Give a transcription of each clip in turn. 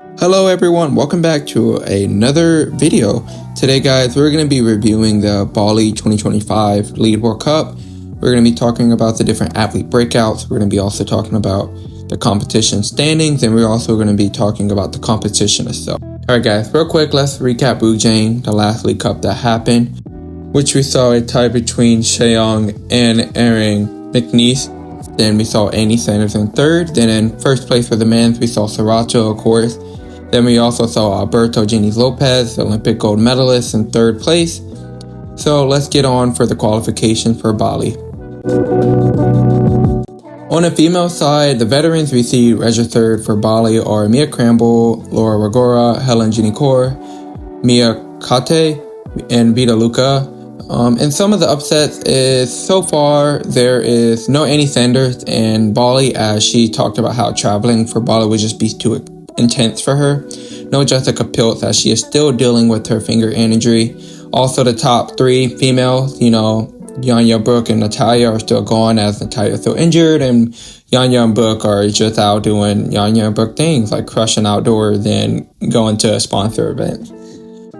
Hello everyone, welcome back to another video. Today guys, we're going to be reviewing the Bali 2025 Lead World Cup. We're going to be talking about the different athlete breakouts. We're going to be also talking about the competition standings, and we're also going to be talking about the competition itself. Alright guys, real quick, let's recap Woojang, the last League Cup that happened, which we saw a tie between Chaeyoung and Erin McBeast. Then we saw Annie Sanders in third. Then in first place for the men's, we saw Sriracha, of course. Then we also saw Alberto Genies Lopez, the Olympic gold medalist, in third place. So let's get on for the qualification for Bali. On the female side, the veterans we see registered for Bali are Mia Cramble, Laura Ragora, Helen Ginicor, Mia Kate, and Vita Luca. And some of the upsets is, so far, there is no Annie Sanders in Bali, as she talked about how traveling for Bali would just be too intense for her. No Jessica Piltz, as she is still dealing with her finger injury. Also, the top three females, Yanya, Brooke, and Natalia are still gone, as Natalia is still injured, and Yanya and Brooke are just out doing Yanya and Brooke things, like crushing outdoors and going to sponsor events.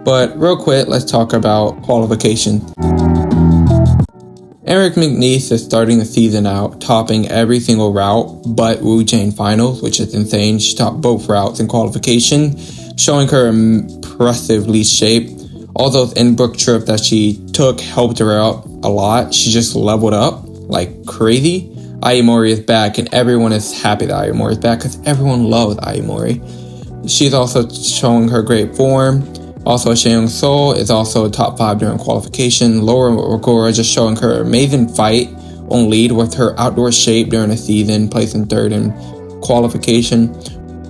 But real quick, let's talk about qualification. Eric McBeast is starting the season out topping every single route but Woojang finals, which is insane. She topped both routes in qualification, showing her impressive lead shape. All those in-book trips that she took helped her out a lot. She just leveled up like crazy. Ai Mori is back, and everyone is happy that Ai Mori is back because everyone loves Ai Mori. She's also showing her great form. Also, Chaeyoung Seol is also top 5 during qualification. Laura Ragora just showing her amazing fight on lead with her outdoor shape during the season, placing third in qualification.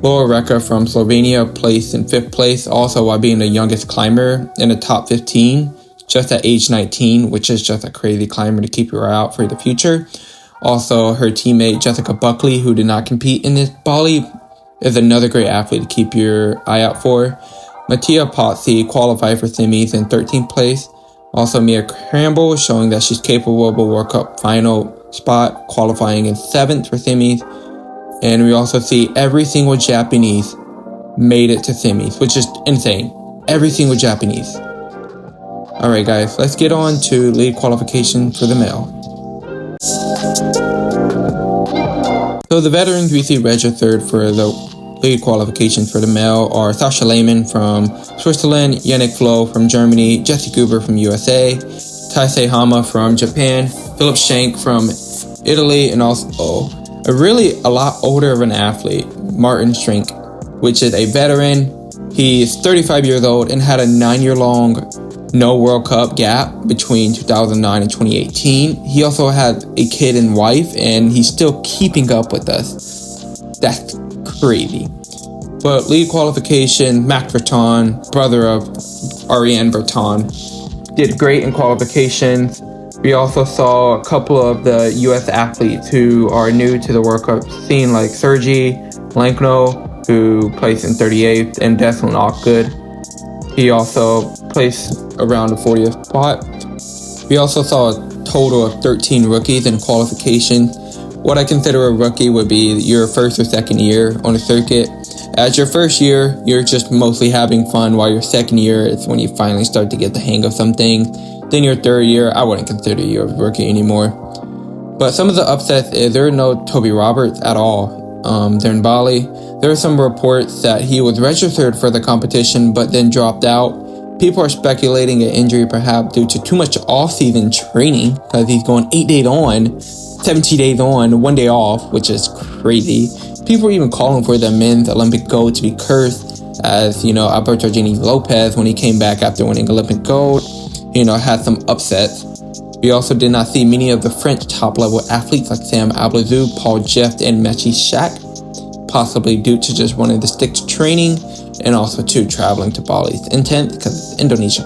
Laura Reka from Slovenia placed in 5th place, also while being the youngest climber in the top 15, just at age 19, which is just a crazy climber to keep her out for the future. Also, her teammate Jessica Buckley, who did not compete in this Bali, is another great athlete to keep your eye out for. Mattia Pozzi qualified for semis in 13th place. Also, Mia Cramble showing that she's capable of a World Cup final spot, qualifying in 7th for semis. And we also see every single Japanese made it to semis, which is insane. Every single Japanese. Alright guys, let's get on to lead qualification for the male. So the veterans we see registered for the lead qualifications for the male are Sasha Lehmann from Switzerland, Yannick Flo from Germany, Jesse Gruber from USA, Taisei Hama from Japan, Philip Schenk from Italy, and also a lot older of an athlete, Martin Schenk, which is a veteran. He's 35 years old and had a 9-year-long no World Cup gap between 2009 and 2018. He also had a kid and wife, and he's still keeping up with us. That's crazy. But lead qualification, Mac Bertone, brother of Ariane Bertone, did great in qualifications. We also saw a couple of the US athletes who are new to the World Cup scene, like Sergey Lankno, who placed in 38th, and Declan Lockgood. He also placed around the 40th spot. We also saw a total of 13 rookies in qualification. What I consider a rookie would be your first or second year on the circuit. As your first year, you're just mostly having fun, while your second year is when you finally start to get the hang of something. Then your third year, I wouldn't consider you a rookie anymore. But some of the upsets is there are no Toby Roberts at all during Bali. There are some reports that he was registered for the competition but then dropped out. People are speculating an injury perhaps due to too much off-season training, because he's going 8 days on, 17 days on, 1 day off, which is crazy. People are even calling for the men's Olympic gold to be cursed, as, Alberto Genies Lopez, when he came back after winning Olympic gold, had some upsets. We also did not see many of the French top-level athletes like Sam Ablazou, Paul Jeff, and Mechi Shak, possibly due to just wanting to stick to training, and also to traveling to Bali's intent because it's Indonesia.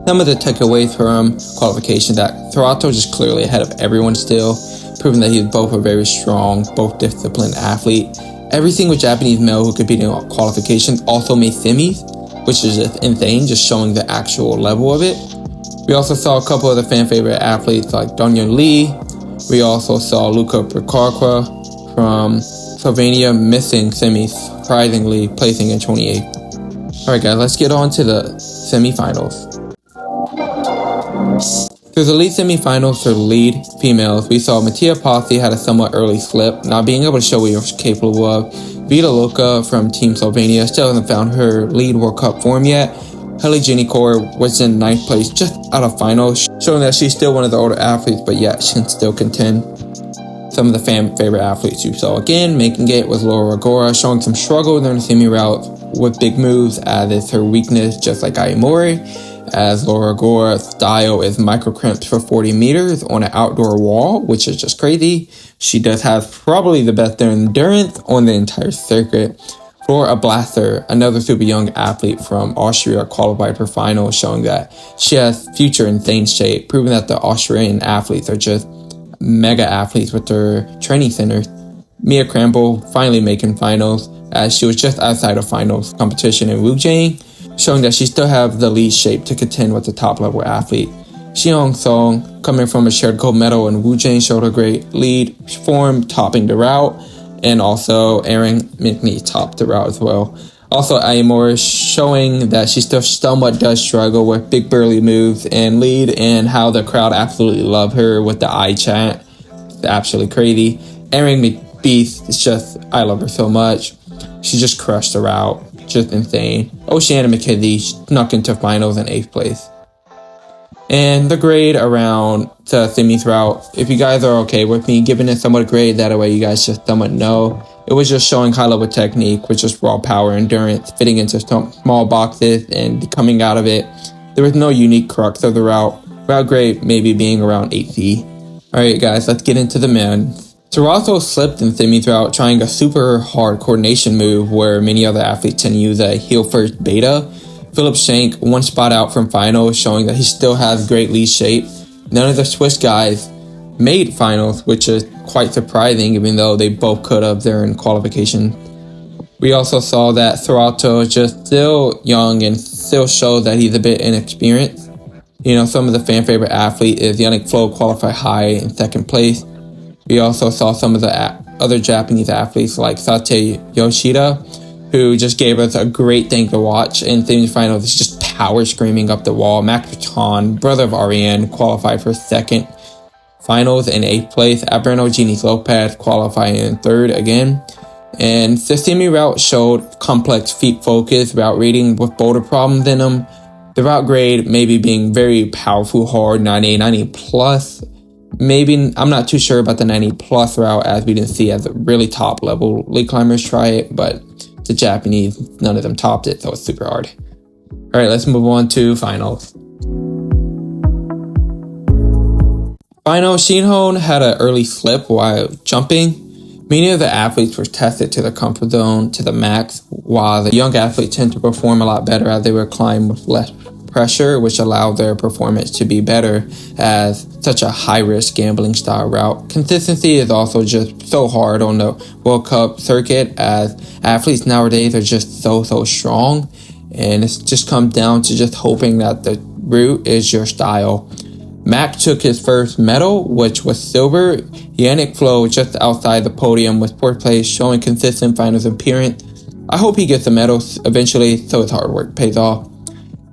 Some of the takeaways from qualification that Sriracha is just clearly ahead of everyone still, proving that he's both a very strong, both disciplined athlete. Every single Japanese male who competed in qualifications also made semis, which is just insane, just showing the actual level of it. We also saw a couple of the fan favorite athletes like Donghyun Lee. We also saw Luca Prokhorov from Slovenia missing semis, surprisingly placing in 28th. Alright guys, let's get on to the semifinals. Through the lead semifinals for the lead females, we saw Mattia Pozzi had a somewhat early slip, not being able to show what he was capable of. Vita Luka from Team Slovenia still hasn't found her lead World Cup form yet. Heli Jenikor was in 9th place just out of finals, showing that she's still one of the older athletes, but yet she can still contend. Some of the fan favorite athletes you saw again making it was Laura Agora, showing some struggle during the semi route with big moves as is her weakness, just like Ai Mori, as Laura Agora's style is micro crimps for 40 meters on an outdoor wall, which is just crazy. She does have probably the best endurance on the entire circuit. Flora Blaster, another super young athlete from Austria, qualified for finals, showing that she has future insane shape, proving that the Austrian athletes are just mega athletes with their training centers. Mia Cramble finally making finals, as she was just outside of finals competition in Wujiang, showing that she still have the lead shape to contend with the top level athlete. Xiong Song, coming from a shared gold medal in Wujiang, showed a great lead form, topping the route, and also Erin McBeast topped the route as well. Also, Ai Mori showing that she still somewhat does struggle with big burly moves and lead, and how the crowd absolutely love her with the I chant. It's absolutely crazy. Erin McBeast is just, I love her so much. She just crushed the route. Just insane. Oceana McKenzie snuck into finals in 8th place. And the grade around the semis route, if you guys are okay with me giving it somewhat grade, that way you guys just somewhat know. It was just showing high level technique with just raw power, endurance, fitting into some small boxes and coming out of it. There was no unique crux of the route. Route grade maybe being around 8C. Alright guys, let's get into the men. Toronto slipped in semis route, trying a super hard coordination move where many other athletes tend to use a heel first beta. Philip Schenk, one spot out from finals, showing that he still has great lead shape. None of the Swiss guys made finals, which is quite surprising, even though they both could have during qualification. We also saw that Toronto is just still young and still shows that he's a bit inexperienced. You know, some of the fan favorite athlete is Yannick Flo, qualified high in 2nd place. We also saw some of the other Japanese athletes like Sate Yoshida, who just gave us a great thing to watch in semifinals. He's just power screaming up the wall. Max Bertone, brother of Ariane, qualified for 2nd. Finals in 8th place. Abrano Gini Lopez qualifying in 3rd again. And the semi route showed complex feet focus, route reading with boulder problems in them. The route grade maybe being very powerful, hard, 9A, 9A plus. Maybe, I'm not too sure about the 90 plus route, as we didn't see as a really top level lead climbers try it, but the Japanese, none of them topped it, so it's super hard. Alright, let's move on to finals. Final, Shinhon had an early slip while jumping. Many of the athletes were tested to their comfort zone to the max, while the young athletes tend to perform a lot better as they were climbed with less pressure, which allowed their performance to be better as such a high-risk gambling style route. Consistency is also just so hard on the World Cup circuit, as athletes nowadays are just so strong, and it's just comes down to just hoping that the route is your style. Mac took his first medal, which was silver. Yannick Flo just outside the podium with 4th place, showing consistent finals appearance. I hope he gets the medals eventually, so his hard work pays off.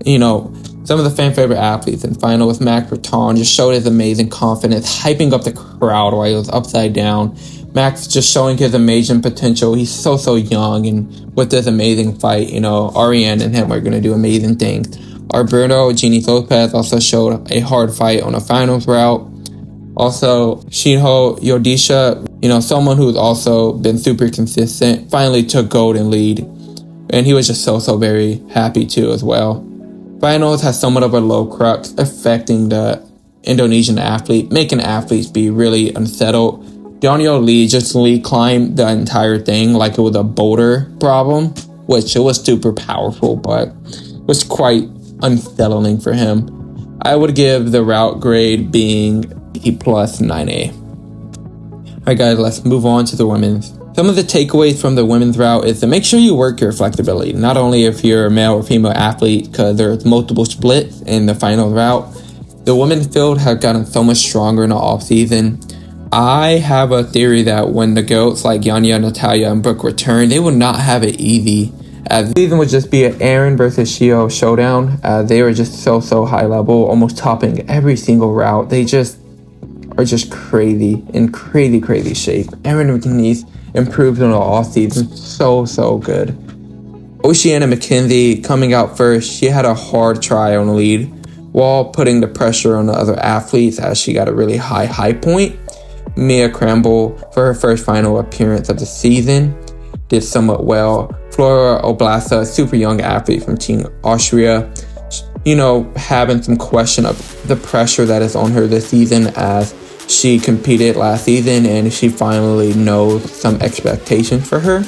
You know, some of the fan favorite athletes in final with Max Bertone just showed his amazing confidence, hyping up the crowd while he was upside down. Max just showing his amazing potential. He's so young, and with this amazing fight, you know, Ariane and him are going to do amazing things. Alberto Gini Lopez also showed a hard fight on a finals route. Also, Shinho Yodisha, you know, someone who's also been super consistent, finally took gold in lead, and he was just so very happy too as well. Finals has somewhat of a low crux affecting the Indonesian athlete, making athletes be really unsettled. Daniel Lee just lead climbed the entire thing like it was a boulder problem, which it was super powerful, but it was quite unsettling for him. I would give the route grade being E plus 9A. Alright guys, let's move on to the women's. Some of the takeaways from the women's route is to make sure you work your flexibility, not only if you're a male or female athlete, because there's multiple splits in the final route. The women's field have gotten so much stronger in the off season. I have a theory that when the GOATs like Yanya, Natalia, and Brooke return, they will not have it easy. As the season would just be an Erin versus Shio showdown. They were just so high level, almost topping every single route. They just are just crazy, in crazy shape. Erin and Denise improved on the off season, so good. Oceana McKenzie coming out first. She had a hard try on the lead while putting the pressure on the other athletes as she got a really high point. Mia Cramble, for her first final appearance of the season, did somewhat well. Flora Oblasa, super young athlete from Team Austria, having some question of the pressure that is on her this season as she competed last season and she finally knows some expectations for her.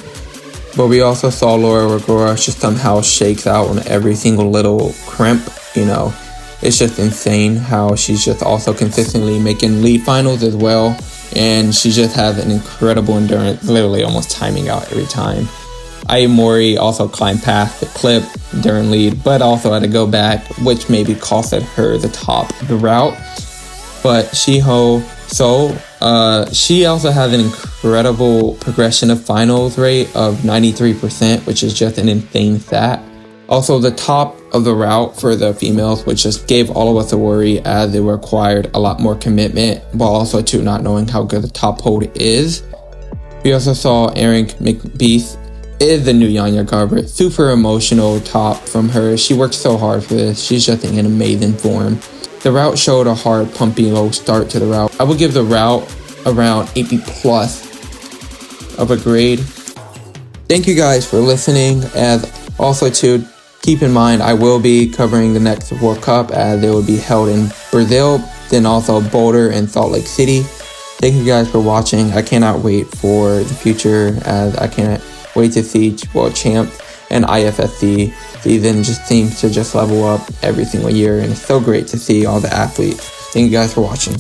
But we also saw Laura Rigora just somehow shakes out on every single little crimp. It's just insane how she's just also consistently making lead finals as well. And she just has an incredible endurance, literally almost timing out every time. Ai Mori also climbed past the clip during lead, but also had to go back, which maybe costed her the top of the route. But she also has an incredible progression of finals rate of 93%, which is just an insane stat. Also, the top of the route for the females, which just gave all of us a worry as it required a lot more commitment, but also to not knowing how good the top hold is. We also saw Erin McBeast is the new Yanya Garber. Super emotional top from her. She worked so hard for this. She's just in amazing form. The route showed a hard, pumpy, low start to the route. I would give the route around 80 plus of a grade. Thank you guys for listening. As also to keep in mind, I will be covering the next World Cup as they will be held in Brazil, then also Boulder and Salt Lake City. Thank you guys for watching. I cannot wait for the future as I can't wait to see World Champs and IFSC season just seems to just level up every single year, and it's so great to see all the athletes. Thank you guys for watching.